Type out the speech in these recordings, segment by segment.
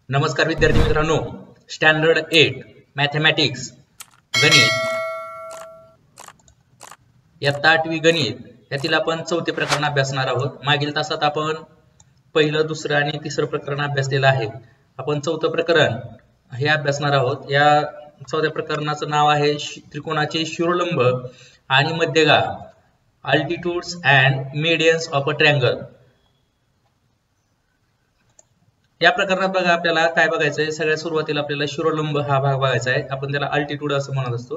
नमस्कार विद्यार्थी मित्रांनो, स्टँडर्ड 8 मॅथमॅटिक्स गणित इयत्ता 8वी गणित यातील आपण चौथे प्रकरण अभ्यासणार आहोत। मागील तासात आपण पहिलं, दुसरं आणि तिसरं प्रकरण अभ्यासलेलं आहे। आपण चौथं प्रकरण हे अभ्यासणार आहोत। या चौथ्या प्रकरणाचं नाव आहे त्रिकोणाचे शिरोलंब आणि मध्यगा, altitudes and medians of a triangle. या प्रकरणात बघा आपल्याला काय बघायचं आहे। सगळ्यात सुरुवातीला आपल्याला शिरोलंब हा भाग बघायचा आहे। आपण त्याला अल्टिट्यूड असं म्हणत असतो।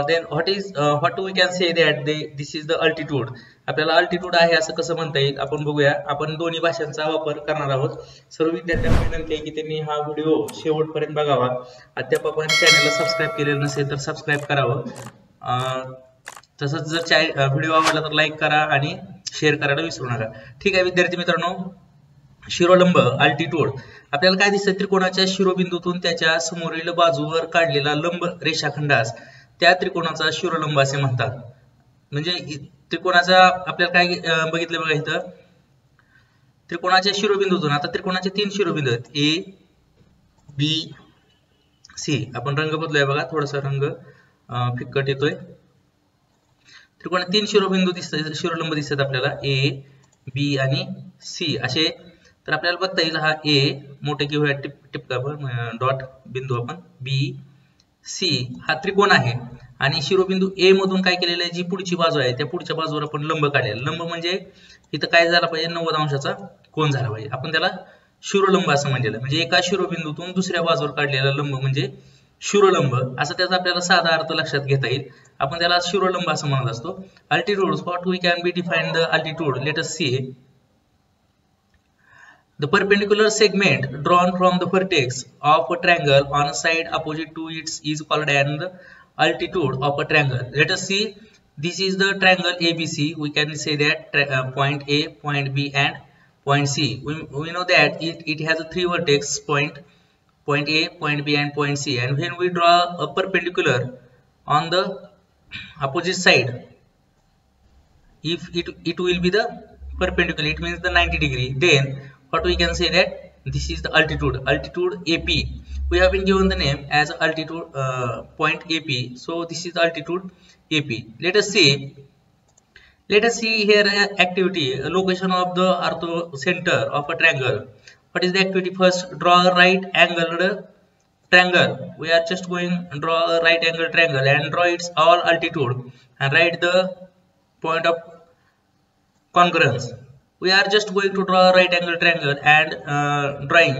Then what we can say that this is the altitude. आपल्याला अल्टिट्यूड आहे असं कसं म्हणता येईल आपण बघूया। आपण दोन्ही भाषांचा वापर करणार आहोत। सर्व विद्यार्थ्यांना विनंती आहे की त्यांनी हा व्हिडिओ शेवटपर्यंत बघावा। अद्याप आपण चॅनलला सबस्क्राइब केलेलं नसेल तर सबस्क्राइब करावं। तसंच जर व्हिडिओ आवडला तर लाईक करा आणि शेअर करायला विसरू नका। ठीक आहे विद्यार्थी मित्रांनो, शिरोलंब अल्टिट्यूड आपल्याला काय दिसतं, त्रिकोणाच्या शिरोबिंदूतून त्याच्या समोरील बाजूवर काढलेला लंब रेषाखंडास त्या त्रिकोणाचा शिरोलंब असे म्हणतात। म्हणजे त्रिकोणाचा आपल्याला काय बघितलं बघा इथं, त्रिकोणाच्या शिरोबिंदूतून, आता त्रिकोणाचे 3 शिरोबिंदू आहेत, ए बी सी। आपण रंग बदलूया बघा, थोडासा रंग फिक्कट येतोय। त्रिकोणात 3 शिरोबिंदू दिसतात, शिरोलंब दिसतात आपल्याला, ए बी आणि सी असे। तर आपल्याला बघता येईल हा ए मोठे घेऊया, टिपका आपण डॉट बिंदू, आपण बी सी हा त्रिकोण आहे आणि शिरोबिंदू ए मधून काय केलेलं आहे, जी पुढची बाजू आहे त्या पुढच्या बाजूवर आपण लंब काढलेला। लंब म्हणजे इथं काय झाला पाहिजे, 90 अंशाचा कोन झाला पाहिजे। आपण त्याला शिरोलंब असं म्हणलेलं, म्हणजे एका शिरोबिंदूतून दुसऱ्या बाजूवर काढलेला लंब म्हणजे शिरोलंब असं त्याचा आपल्याला साधा अर्थ लक्षात घेता येईल। आपण त्याला शिरोलंब असं म्हणत असतो। Altitude, what we can be define the altitude, let us see. The perpendicular segment drawn from the vertex of a triangle on a side opposite to it is called the altitude of a triangle. Let us see. This is the triangle ABC. We can say that point A, point B, and point C. We know that it has a 3 vertex point A, point B, and point C. And when we draw a perpendicular on the opposite side, if it will be the perpendicular, it means the 90 degree. Then what we can say that this is the altitude AP. We have been given the name as altitude point AP, so this is the altitude AP. Let us see here activity, location of the orthocenter of a triangle. What is the activity? First, draw a right angled triangle. We are just going to draw a right angled triangle and draw its all altitude and write the point of congruence. We are just going to draw a right angle triangle and drawing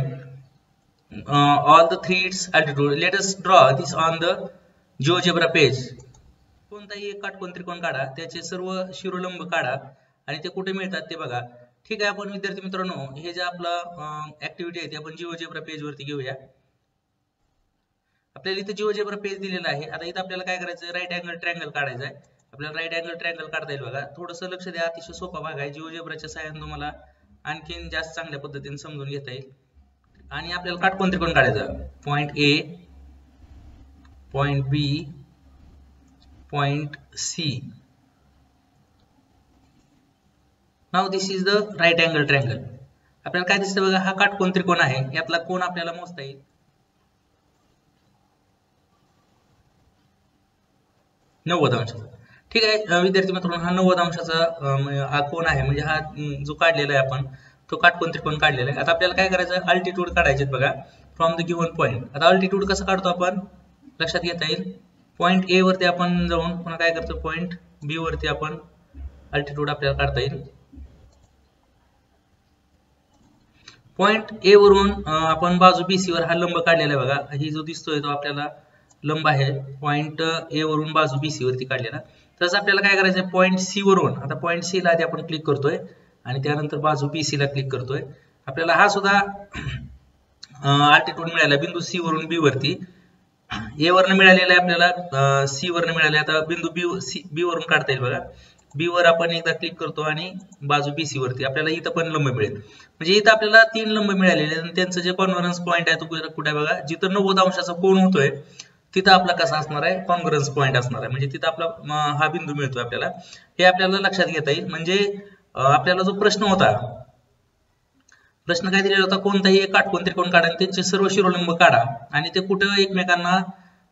all the 3 its altitude. Let us draw this on the GeoGebra page. कोणताही एक काटकोन त्रिकोण काढा, त्याचे सर्व शिरोलंब काढा आणि ते कुठे मिळतात ते बघा। ठीक आहे, आपण विद्यार्थी मित्रांनो हे जे आपलं ऍक्टिव्हिटी आहे ते आपण GeoGebra पेज वरती घेऊया। आपल्याला इथे GeoGebra पेज दिलेला आहे। आता इथे आपल्याला काय करायचं, राईट अँगल ट्रायंगल काढायचा आहे। आपल्याला राईट अँगल ट्रायंगल काढता येईल बघा। थोडंसं लक्ष द्या, अतिशय सोपा भाग आहे। GeoGebraच्या सहाय्याने तुम्हाला आणखीन जास्त चांगल्या पद्धतीने समजून घेता येईल। आणि आपल्याला काटकोन त्रिकोण काढायचा, point A, point B, point C. Now this is the right angle triangle. आपल्याला काय दिसतं बघा, हा काटकोन त्रिकोण आहे, यातला कोन आपल्याला मोजता येईल 90 अंशाचा। ठीक आहे विद्यार्थी मित्रांनो, हा 90 अंशाचा हा कोन आहे, म्हणजे हा जो काढलेला आहे आपण तो काटकोन त्रिकोण काढलेला आहे। आता आपल्याला काय करायचं, अल्टिट्यूड काढायचे बघा फ्रॉम द गिव्हन पॉइंट। आता अल्टिट्यूड कसं काढतो आपण लक्षात घेता येईल। पॉइंट ए वरती आपण जाऊन पुन्हा काय करतो, पॉइंट बी वरती आपण अल्टिट्यूड आपल्याला काढता येईल। पॉइंट ए वरून आपण बाजू बीसी वर हा लंब काढलेला आहे बघा। ही जो दिसतोय तो आपल्याला लंब आहे, पॉइंट ए वरून बाजू बीसी वरती काढलेला। तसं आपल्याला काय करायचं, पॉइंट सी वरून, आता पॉइंट सी ला आधी आपण क्लिक करतोय आणि त्यानंतर बाजू बीसी ला क्लिक करतोय। आपल्याला हा सुद्धा अल्टिट्यूड मिळाला बिंदू सी वरून बी वरती। ए वरून मिळालेला आहे आपल्याला, सी वरून मिळाले। आता बिंदू बी वरून काढता येईल बघा। बी वर आपण एकदा क्लिक करतो आणि बाजू बीसी वरती आपल्याला इथं पण लंब मिळेल। म्हणजे इथं आपल्याला 3 लंब मिळालेले आणि त्यांचं जे कॉन्व्हर्जन्स पॉइंट आहे तो कुठे बघा, जिथं 90 अंशाचा कोन होतोय तिथं आपला कसा असणार आहे, कॉन्ग्रुअन्स पॉइंट असणार आहे। म्हणजे तिथं आपला हा बिंदू मिळतोय आपल्याला, हे आपल्याला लक्षात घेता येईल। म्हणजे आपल्याला जो प्रश्न होता प्रश्न काय दिलेला होता, कोणताही एक काटकोन त्रिकोण काढा आणि त्यांचे सर्व शिरोलंब काढा आणि ते कुठे एकमेकांना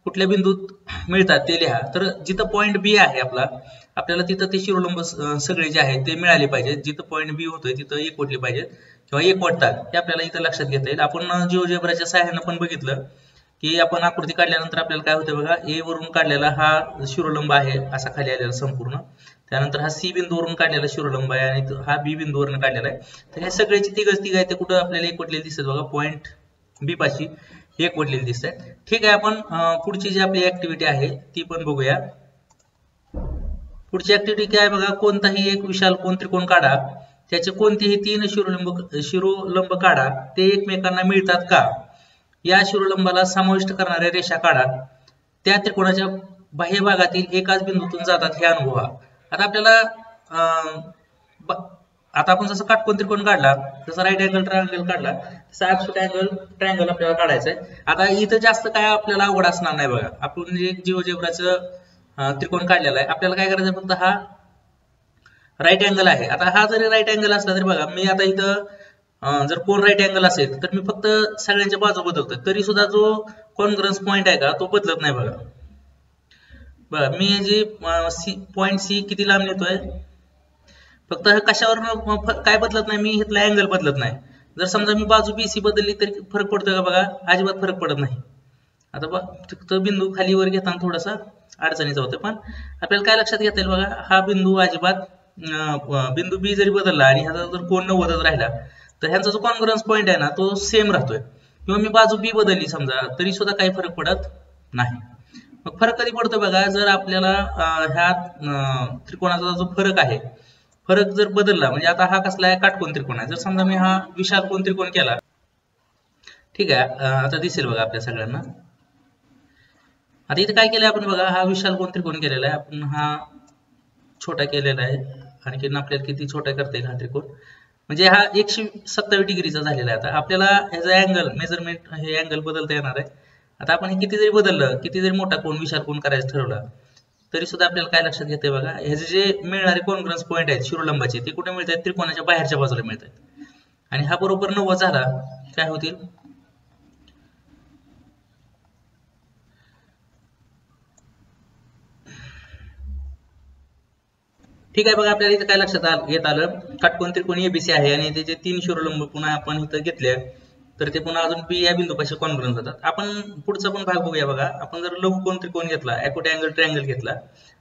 कुठल्या बिंदूत मिळतात ते लिहा. तर जिथं पॉईंट बी आहे आपल्याला तिथं ते शिरोलंब सगळे जे आहेत ते मिळाले पाहिजेत. जिथं पॉईंट बी होतोय तिथं एक वटले पाहिजेत किंवा एक वटतात हे आपल्याला इथं लक्षात घेता येईल. आपण जिओजेब्राच्या सहाय्यानं पण बघितलं की आपण आकृती काढल्यानंतर आपल्याला काय होतं बघा, ए वरून काढलेला हा शिरोलंब आहे असा खाली आलेला संपूर्ण, त्यानंतर हा सी बिंदूवरून काढलेला शिरोलंब आहे आणि हा बी बिंदूवरून काढलेला आहे. तर ह्या सगळ्याची तिघ आहे ते कुठं आपल्याला एक वटलेले दिसतात बघा, पॉईंट बी पाशी एक वटलेले दिसत आहे. ठीक आहे, आपण पुढची जी आपली ऍक्टिव्हिटी आहे ती पण बघूया. पुढची ऍक्टिव्हिटी काय बघा, कोणताही एक विशाल कोन त्रिकोण काढा, त्याचे कोणतेही 3 शिरोलंब काढा, ते एकमेकांना मिळतात का, या शिरोलंबाला समाविष्ट करणाऱ्या रेषा काढा, त्या त्रिकोणाच्या बाह्य भागातील एकाच बिंदूतून जातात हे अनुभवा. आता आपल्याला आता आपण जसं काटकोन त्रिकोण काढला, जसं राईट अँगल ट्रायंगल काढला, तसं ऍब्सोल्यूट अँगल ट्रायंगल आपल्याला काढायचं आहे. आता इथं जास्त काय आपल्याला अवघड असणार नाही बघा. आपण जे जिओजेब्राचं त्रिकोण काढलेला आहे, आपल्याला काय करायचं, फक्त हा राईट अँगल आहे. आता हा जरी राईट अँगल असला तरी बघा, मी आता इथं जर कोण राईट अँगल असेल तर मी फक्त सगळ्यांच्या बाजू बदलतोय, तरी सुद्धा जो कॉन्ग्रन्स पॉईंट आहे का तो बदलत नाही बघा. बघा मी जी पॉईंट सी किती लांब नेतोय, फक्त कशावर काय बदलत नाही, मी इथला अँगल बदलत नाही. जर समजा मी बाजू बीसी बदलली तरी फरक पडतोय का बघा, अजिबात फरक पडत नाही. आता फक्त बिंदू खालीवर घेताना थोडासा अडचणीचा होतं, पण आपल्याला काय लक्षात घेता येईल बघा, हा बिंदू अजिबात बिंदू बी जरी बदलला आणि ह्याचा जर कोण 90 राहिला तर ह्यांचा जो कॉन्ग्रन्स पॉईंट आहे ना तो सेम राहतोय. किंवा मी बाजू बी बदलली समजा तरी सुद्धा काही फरक पडत नाही. मग फरक कधी पडतो बघा, जर आपल्याला ह्या त्रिकोणाचा जो फरक आहे, फरक जर बदलला, म्हणजे आता हा कसला आहे, काटकोन त्रिकोण आहे. जर समजा मी हा विशाल कोन त्रिकोण केला, ठीक आहे, आता दिसेल बघा आपल्या सगळ्यांना. आता इथे काय केलंय आपण बघा, हा विशाल कोन त्रिकोण केलेला आहे, आपण हा छोटा केलेला आहे, आणखी आपल्याला किती छोटा करता येईल हा त्रिकोण, म्हणजे हा 127 डिग्रीचा झालेला आहे. आता आपल्याला ह्याचा अँगल मेजरमेंट हे अँगल बदलता येणार आहे. आता आपण हे किती जरी बदललं, किती जरी मोठा कोन विशाल कोन करायचं ठरवला तरी सुद्धा आपल्याला काय लक्षात घेते बघा, ह्याचे जे मिळणारे कॉन्ग्रन्स पॉईंट आहेत शिरोलंबाचे ते कुठे मिळतात, त्रिकोणाच्या बाहेरच्या बाजूला मिळतात. आणि हा बरोबर 90 झाला काय होतील, ठीक आहे बघा. आपल्याला इथे काय लक्षात येत आलं, काटकोन त्रिकोण एबीसी आहे आणि त्याचे 3 शिरोलंब पुन्हा आपण इथं घेतले तर ते पुन्हा अजून बी या बिंदूपाशी कॉन्ग्रन्स होतात. आपण पुढचा पण भाग बघूया बघा. आपण जर लघुकोन त्रिकोण घेतला, ॲक्यूट अँगल ट्रायंगल घेतला,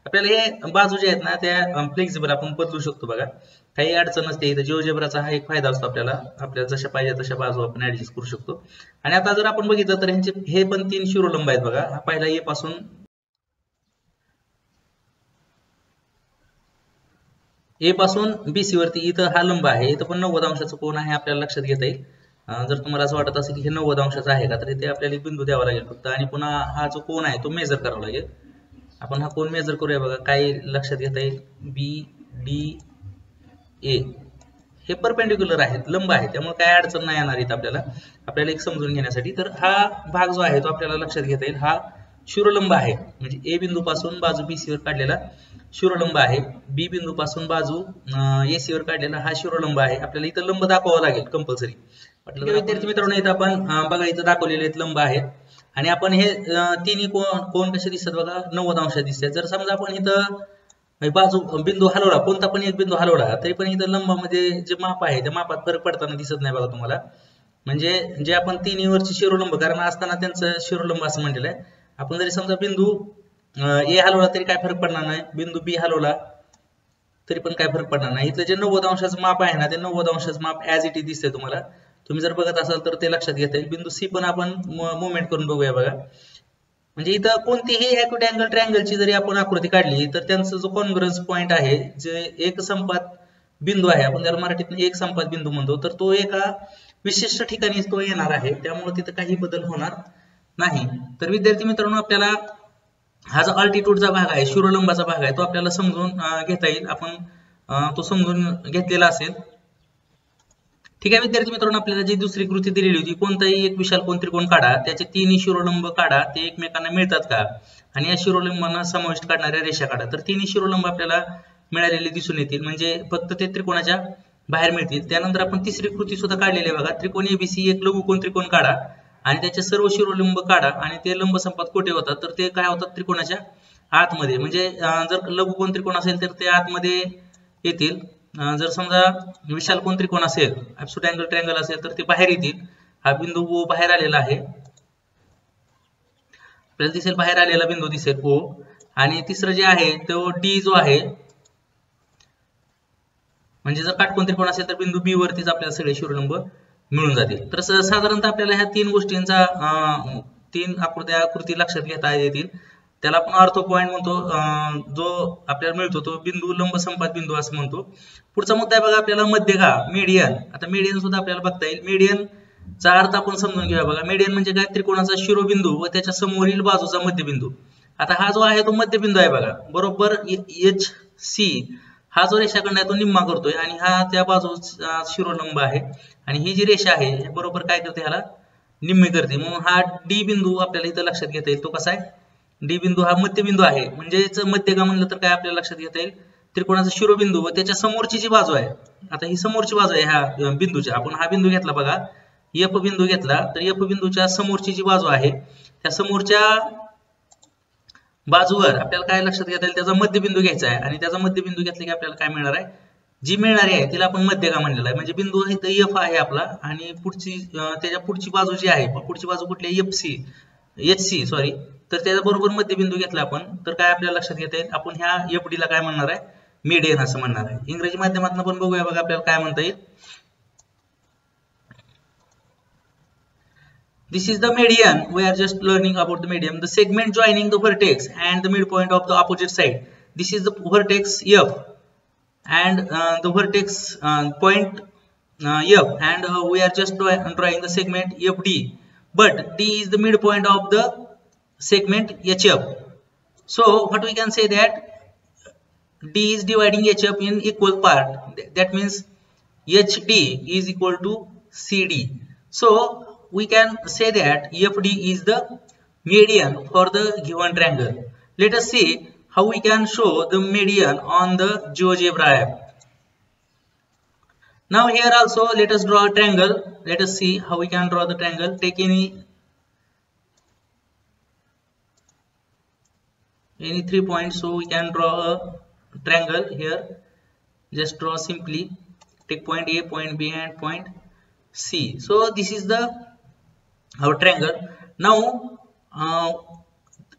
आपल्याला हे बाजू जे आहेत ना त्या फ्लेक्सिबल आपण बदलू शकतो बघा, काही अडचण नसते. इथं जिओजेब्राचा हा एक फायदा असतो, आपल्याला जशा पाहिजे तशा बाजू आपण ऍडजस्ट करू शकतो. आणि आता जर आपण बघितलं तर ह्यांचे हे पण 3 शिरोलंब आहेत बघा. हा पहिला ए पासून बीसी वरती इथं हा लंब आहे, इथं पण 90 अंशाचा कोन आहे, आपल्याला लक्षात घेता येईल. जर तुम्हाला असं वाटत असेल की हे 90 अंशाचा आहे का, तर इथे आपल्याला एक बिंदू द्यावा लागेल फक्त, आणि पुन्हा हा जो कोन आहे तो मेजर करावा लागेल. आपण हा कोन मेजर करूया बघा, काय लक्षात घेता येईल, बी डी ए हे परपेंडिक्युलर आहेत, लंब आहे, त्यामुळे काय अडचण नाही येणार इथं आपल्याला एक समजून घेण्यासाठी. तर हा भाग जो आहे तो आपल्याला लक्षात घेता येईल, हा शिरोलंब आहे, म्हणजे ए बिंदू पासून बाजू बीसी वर काढलेला शिरोलंब आहे, बी बिंदू पासून बाजू एसी वर काढलेला हा शिरोलंब आहे. आपल्याला इथं लंब दाखवावा लागेल कंपल्सरी. विद्यार्थी मित्रांनो, इथं आपण बघा इथं दाखवलेले लंब आहेत आणि आपण हे तिन्ही कोण कसे दिसतात बघा, 90 अंशात दिसतात. जर समजा आपण इथं बाजू बिंदू हलवला, कोणता पण एक बिंदू हलवला, तरी पण इथं लंबामध्ये जे माप आहे त्या मापात फरक पडताना दिसत नाही बघा तुम्हाला. म्हणजे जे आपण तिन्ही वरचे शिरोलंब, कारण असताना त्यांचं शिरोलंब असं म्हटलेलं आहे. आपण जरी समजा बिंदू ए हलवला तरी काय फरक पडणार नाही, बिंदू बी हलवला तरी पण काय फरक पडणार नाही. इथलं जे 90 अंशाचं माप आहे ना, ते 90 अंशाचं माप ऍज इट इज दिसतंय तुम्हाला. तुम्ही जर बघत असाल तर ते लक्षात घेता येईल. बिंदू सी पण आपण मुवमेंट करून बघूया बघा. म्हणजे इथं कोणतीही ॲक्यूट अँगल ट्रायंगलची जरी आपण आकृती काढली तर त्यांचा जो कॉन्ग्रन्स पॉईंट आहे, जे एक संपात बिंदू आहे, आपण त्याला मराठीत एक संपात बिंदू म्हणतो, तर तो एका विशिष्ट ठिकाणी तो येणार आहे, त्यामुळे तिथं काही बदल होणार नाही. तर विद्यार्थी मित्रांनो, आपल्याला हा जो अल्टिट्यूडचा भाग आहे, शिरोलंबाचा भाग आहे, तो आपल्याला समजून घेता येईल. आपण तो समजून घेतलेला असेल. ठीक आहे विद्यार्थी मित्रांनो, आपल्याला जी दुसरी कृती दिलेली होती, कोणताही एक विशाल कोन त्रिकोण काढा, त्याचे 3 शिरोलंब काढा, ते एकमेकांना मिळतात का, आणि या शिरोलंबांना समाविष्ट करणाऱ्या रेषा काढा. तर 3 शिरोलंब आपल्याला मिळालेले दिसून येतील, म्हणजे फक्त ते त्रिकोणाच्या बाहेर मिळतील. त्यानंतर आपण तिसरी कृती सुद्धा काढलेली आहे बघा. त्रिकोण एबीसी एक लघुकोन त्रिकोण काढा आणि त्याचे सर्व शिरोलंब काढा आणि ते लंब संपात कुठे होतात तर ते काय होतात त्रिकोणाच्या आतमध्ये. म्हणजे जर लघुकोन त्रिकोण असेल तर ते आतमध्ये येतील. जर समजा विशाल कोन त्रिकोण असेल, ऍब्सोल्यूट अँगल ट्रायंगल असेल तर ते बाहेर येतील. हा बिंदू ओ बाहेर आलेला आहे, आपल्याला दिसेल बाहेर आलेला बिंदू दिसेल ओ. आणि तिसरं जे आहे तो डी जो आहे, म्हणजे जर काटकोन त्रिकोण असेल तर बिंदू बी वरतीच आपल्याला सगळे शिरोलंब मिळून जातील. तर साधारणतः आपल्याला ह्या तीन गोष्टींचा तीन आकृती लक्षात घेता येतील. त्याला आपण ऑर्थो पॉइंट म्हणतो, जो आपल्याला मिळतो तो बिंदू लंब संपात बिंदू असं म्हणतो. पुढचा मुद्दा आहे बघा आपल्याला मध्यगा, मीडियन. आता मीडियन सुद्धा आपल्याला बघता येईल. मीडियन चा अर्थ आपण समजून घेऊया बघा. मीडियन म्हणजे काय, त्रिकोणाचा शिरोबिंदू व त्याच्या समोरील बाजूचा मध्यबिंदू. आता हा जो आहे तो मध्यबिंदू आहे बघा, बरोबर एच सी हा जो रेषाखंड आहे तो निम्मा करतोय आणि हा त्या बाजूचा शिरोलंब आहे आणि ही जी रेषा आहे बरोबर काय करते, ह्याला निम्मी करते. म्हणून हा डी बिंदू आपल्याला इथं लक्षात घेता येईल. तो कसा आहे, डी बिंदू हा मध्यबिंदू आहे. म्हणजेच मध्यगा म्हणलं तर काय आपल्याला लक्षात घेता येईल, त्रिकोणाचा शिरोबिंदू व त्याच्या समोरची जी बाजू आहे. आता ही समोरची बाजू आहे ह्या बिंदूची. आपण हा बिंदू घेतला बघा, एफ बिंदू घेतला, तर एफ बिंदूच्या समोरची जी बाजू आहे त्या समोरच्या बाजूवर आपल्याला काय लक्षात घेता येईल, त्याचा मध्यबिंदू घ्यायचा आहे. आणि त्याचा मध्यबिंदू घेतला की आपल्याला काय मिळणार आहे, जी मिळणारी आहे तिला आपण मध्यगा म्हणलेला आहे. म्हणजे बिंदू इथं एफ आहे आपला आणि त्याच्या पुढची बाजू जी आहे, पुढची बाजू कुठली आहे, एच सी सॉरी, तर त्याच्या बरोबर मध्यबिंदू घेतला आपण तर काय आपल्याला लक्षात घेता येईल, आपण ह्या एफ डी ला काय म्हणणार आहे, मीडियन असं म्हणणार आहे. इंग्रजी माध्यमातून पण बघूया बघा आपल्याला काय म्हणता येईल. This is the median. We are just learning about the median. The segment joining the vertex and the midpoint of the opposite side. This is the vertex F and the vertex point F, and we are just drawing the segment FD. But D is the midpoint of the segment HF. So what we can say that D is dividing HF in equal part. That means HD is equal to CD. So we can say that FD is the median for the given triangle. Let us see how we can show the median on the GeoGebra app. Now here also let us draw a triangle. Let us see how we can draw the triangle. Take any 3 points, so we can draw a triangle here. Just draw simply. Take point A, point B and point C. So this is the our triangle. Now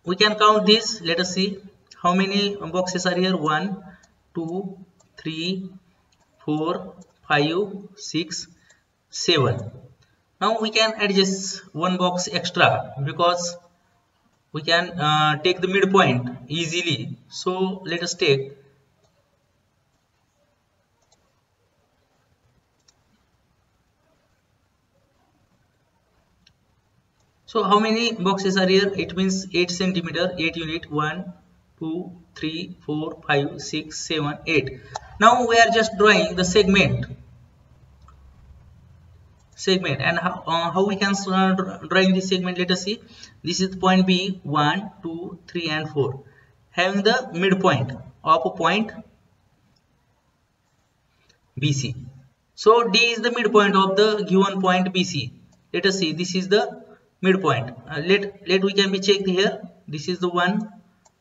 we can count this. Let us see how many boxes are here. 1 2 3 4 5 6 7. Now we can adjust one box extra because we can take the midpoint easily. So let us take So how many boxes are here? It means 8 centimeter, 8 unit. 1 2 3 4 5 6 7 8. Now we are just drawing the segment and how we can drawing this segment. Let us see. This is point B, 1 2 3 and 4, having the midpoint of a point BC. So D is the midpoint of the given point BC. Let us see. This is the midpoint. Let we can be checked here. This is the 1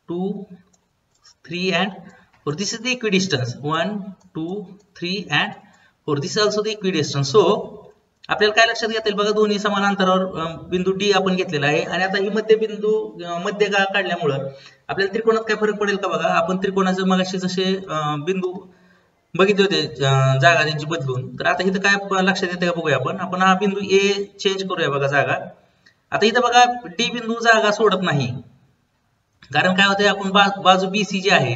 2 3 and 4. This is the equidistance. 1 2 3 and 4. This is also the equidistance. So आपल्याला काय लक्षात घेता येईल बघा, दोन्ही समान अंतरावर बिंदू डी आपण घेतलेला आहे आणि आता ही मध्यबिंदू मध्यगा काढल्यामुळं आपल्याला त्रिकोणात काय फरक पडेल का बघा. आपण त्रिकोणाचे मगाशी जसे बिंदू बघितले होते जागा त्यांची बदलून, तर आता इथं काय लक्षात येते का बघूया आपण हा बिंदू ए चेंज करूया बघा जागा. आता इथं बघा डी बिंदू जागा सोडत नाही, कारण काय होतंय, आपण बाजू बीसी जी आहे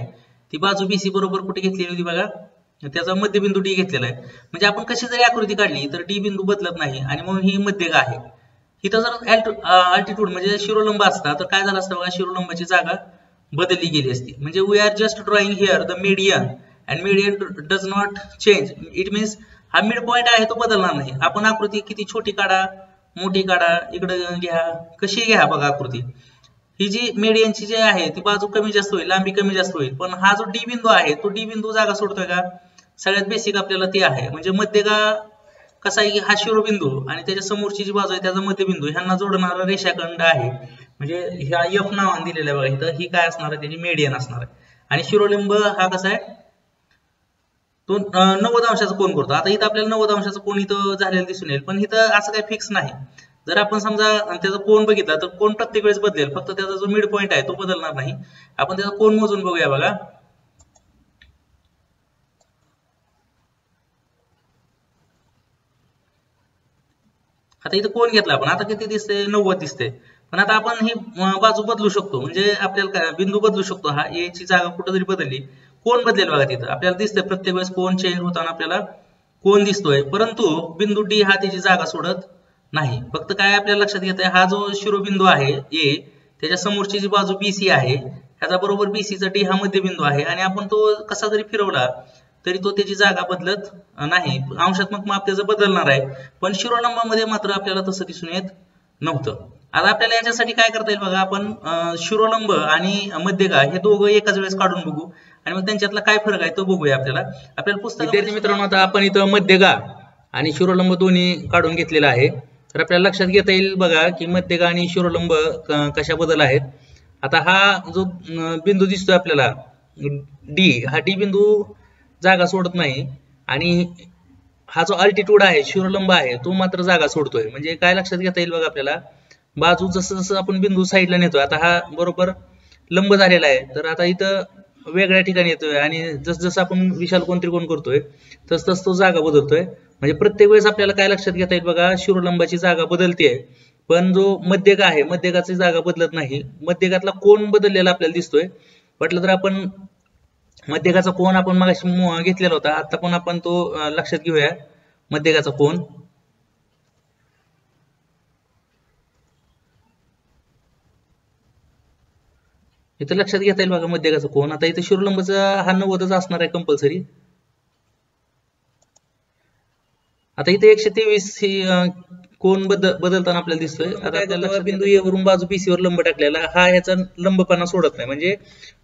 ती बाजू बीसी बरोबर कुठे घेतलेली होती बघा, त्याचा मध्यबिंदू डी घेतलेला आहे. म्हणजे आपण कशी जरी आकृती काढली तर डी बिंदू बदलत नाही आणि म्हणून ही मध्यगा आहे. इथं जर अल्टिट्यूड म्हणजे शिरोलंब असता तर काय झालं असतं बघा, शिरोलंबाची जागा बदलली गेली असती. म्हणजे we are just drawing here the median and median does not change. It means हा मिड पॉइंट आहे तो बदलणार नाही. आपण आकृती किती छोटी काढा मोठी काढा, इकडे घ्या, कशी घ्या बघा आकृती, ही जी मीडियनची जी आहे ती बाजू कमी जास्त होईल, लांबी कमी जास्त होईल, पण हा जो डी बिंदू आहे तो डी बिंदू जागा सोडतोय का, सगळ्यात बेसिक आपल्याला ते आहे. म्हणजे मध्यगा कसा आहे की हा शिरोबिंदू आणि त्याच्या समोरची जी बाजू आहे त्याचा मध्यबिंदू ह्यांना जोडणारा रेषाखंड आहे. म्हणजे ह्या एफ नावाने दिलेलं आहे बघा इथं, ही काय असणार आहे त्याची मेडियन असणार आहे. आणि शिरोलंब हा कसा आहे तो 90 अंशाचा कोन करतो. आता इथं आपल्याला 90 अंशाचा कोन इथं झालेला दिसून येईल, पण इथं असं काही फिक्स नाही. जर आपण समजा त्याचा कोन बघितला तर कोन प्रत्येक वेळेस बदलेल, फक्त त्याचा जो मिड पॉइंट आहे तो बदलणार नाही. आपण त्याचा कोन मोजून बघूया बघा. आता इथं कोन घेतला आपण, आता किती दिसते 90 दिसते. पण आता आपण ही बाजू बदलू शकतो, म्हणजे आपल्याला काय बिंदू बदलू शकतो. हा ए ची जागा कुठं जरी बदलली, कोन बदलेल बघा तिथं आपल्याला दिसतंय. प्रत्येक वेळेस कोन चेंज होताना आपल्याला कोन दिसतोय, परंतु बिंदू डी हा त्याची जागा सोडत नाही. फक्त काय आपल्याला लक्षात घेता हा जो शिरोबिंदू आहे ए, त्याच्या समोरची जी बाजू बीसी आहे ह्याचा बरोबर बीसीचा डी हा मध्यबिंदू आहे, आणि आपण तो कसा जरी फिरवला तरी तो त्याची जागा बदलत नाही. अंशात्मक माप त्याचं बदलणार आहे, पण शिरोलंबामध्ये मात्र आपल्याला तसं दिसून येत नव्हतं. आता आपल्याला याच्यासाठी काय करता येईल बघा, आपण शिरोलंब आणि मध्यगा हे दोघं एकाच वेळेस काढून बघू आणि मग त्यांच्यातला काय फरक आहे तो बघूया. आपल्याला पुस्तक विद्यार्थी मित्रांनो, आता आपण इथं मध्यगा आणि शिरोलंब दोन्ही काढून घेतलेला आहे. तर आपल्याला लक्षात घेता येईल बघा की मध्यगा आणि शिरोलंब कशा बदल आहेत. आता हा जो बिंदू दिसतोय आपल्याला डी, हा डी बिंदू जागा सोडत नाही, आणि हा जो अल्टिट्यूड आहे शिरोलंब आहे तो मात्र जागा सोडतोय. म्हणजे काय लक्षात घेता येईल बघा आपल्याला, बाजू जसं जसं आपण बिंदू साईडला नेतोय, आता हा बरोबर लंब झालेला आहे, तर आता इथं वेगळ्या ठिकाणी येतोय, आणि जसं आपण विशाल कोन त्रिकोण करतोय तस तस तो जागा बदलतोय. म्हणजे प्रत्येक वेळेस आपल्याला काय लक्षात घेता येईल बघा, शिरोलंबाची जागा बदलते, पण जो मध्यगा आहे मध्यगाची जागा बदलत नाही. मध्यगातला कोन बदललेला आपल्याला दिसतोय. वाटलं तर आपण मध्यगाचा कोन आपण मागाशी घेतलेला होता, आता पण आपण तो लक्षात घेऊया मध्यगाचा कोन. इथं लक्षात घेता येईल बघा मध्यगाचा कोन. आता इथे शिरोलंबाचा हा 90च असणार आहे कंपल्सरी. आता इथे 123 ही कोन बदलताना आपल्याला दिसतोय. आता आपल्याला बिंदू ए वरून बाजू बीसी वर लंब टाकलेला हा ह्याचा लंबपणा सोडत नाही. म्हणजे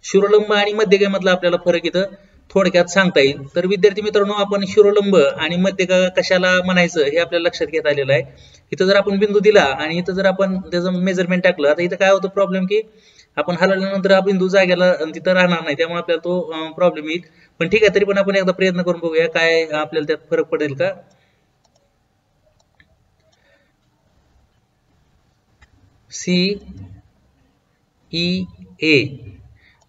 शिरोलंब आणि मध्यगामधला आपल्याला फरक इथं थोडक्यात सांगता येईल. तर विद्यार्थी मित्रांनो, आपण शिरोलंब आणि मध्यगा कशाला म्हणायचं हे आपल्याला लक्षात घेता आलेलं आहे. इथं जर आपण बिंदू दिला आणि इथं जर आपण त्याचं मेजरमेंट टाकलं, आता इथं काय होतं प्रॉब्लेम की आपण हलवल्यानंतर हा बिंदू जागेला तिथं राहणार नाही, त्यामुळे आपल्याला तो प्रॉब्लेम येईल. पण ठीक आहे, तरी पण आपण एकदा प्रयत्न करून बघूया काय आपल्याला त्यात फरक पडेल का. सी ई ए,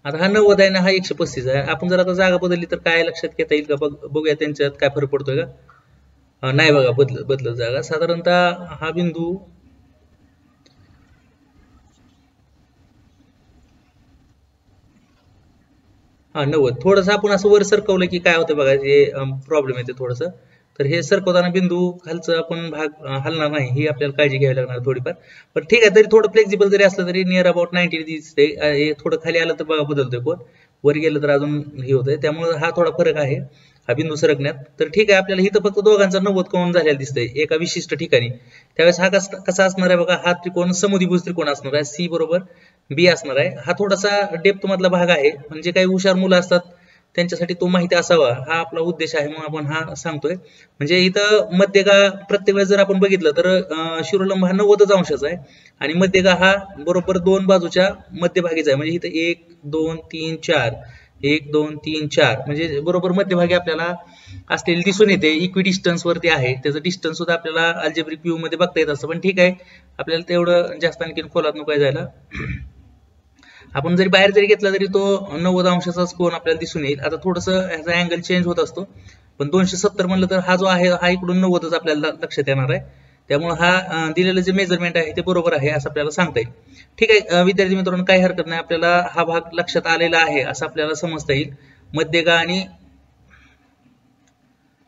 आता हा 90 आहे ना, हा 135 आहे. आपण जर आता जागा बदलली तर काय लक्षात घेता येईल का बघूया त्यांच्यात काय फरक पडतोय का. नाही बघा, बदलत जागा. साधारणतः हा बिंदू हा 90, थोडस आपण असं वर सरकवलं की काय होतं बघा, हे प्रॉब्लेम येते थोडस. तर हे सरकवताना बिंदू खालचा आपण भाग हलणार नाही, ही आपल्याला काळजी घ्यावी लागणार थोडीफार. पण ठीक आहे, तरी थोडं फ्लेक्झिबल जरी असलं तरी नियर अबाउट 90 दिसते. हे थोडं खाली आलं तर बघा बदलतोय कोन, वर गेलं तर अजून हे होतंय, त्यामुळे हा थोडा फरक आहे हा बिंदू सरकण्यात. तर ठीक आहे, आपल्याला इथं फक्त दोघांचा 90 कोन झालेला दिसतंय एका विशिष्ट ठिकाणी. त्यावेळेस हा कसा असणार आहे बघा, हा त्रिकोण समद्विभुज त्रिकोण असणार आहे, सी बरोबर बी असणार आहे. हा थोडासा डेप्थ मधला भाग आहे, म्हणजे काही हुशार मुलं असतात त्यांच्यासाठी तो माहिती असावा हा आपला उद्देश आहे, म्हणून आपण हा सांगतोय. म्हणजे इथं मध्यगा प्रत्येक वेळेस जर आपण बघितलं तर शिरोलंब हा 90 अंशाचा आहे, आणि मध्यगा हा बरोबर दोन बाजूच्या मध्यभागीचा आहे. म्हणजे इथं 1 2 3 4 1 2 3 4 म्हणजे बरोबर मध्यभागी आपल्याला असलेली दिसून येते. इक्वी डिस्टन्स वरती आहे, त्याचं डिस्टन्स सुद्धा आपल्याला अल्जेब्रिक व्ह्यू मध्ये बघता येत असतं. पण ठीक आहे, आपल्याला तेवढं जास्त आणखी खोलात नको जायला. आपण जरी बाहेर जरी घेतला तरी तो 90 अंशाचाच कोन आपल्याला दिसून येईल. आता थोडस ह्याचा अँगल चेंज होत असतो, पण 270 म्हणलं तर हा जो आहे हा इकडून 90च आपल्याला लक्षात येणार आहे. त्यामुळे हा दिलेलं जे मेजरमेंट आहे ते बरोबर आहे असं आपल्याला सांगता येईल. ठीक आहे विद्यार्थी मित्रांनो, काही हरकत नाही, आपल्याला हा भाग लक्षात आलेला आहे असं आपल्याला समजता येईल. मध्यगा आणि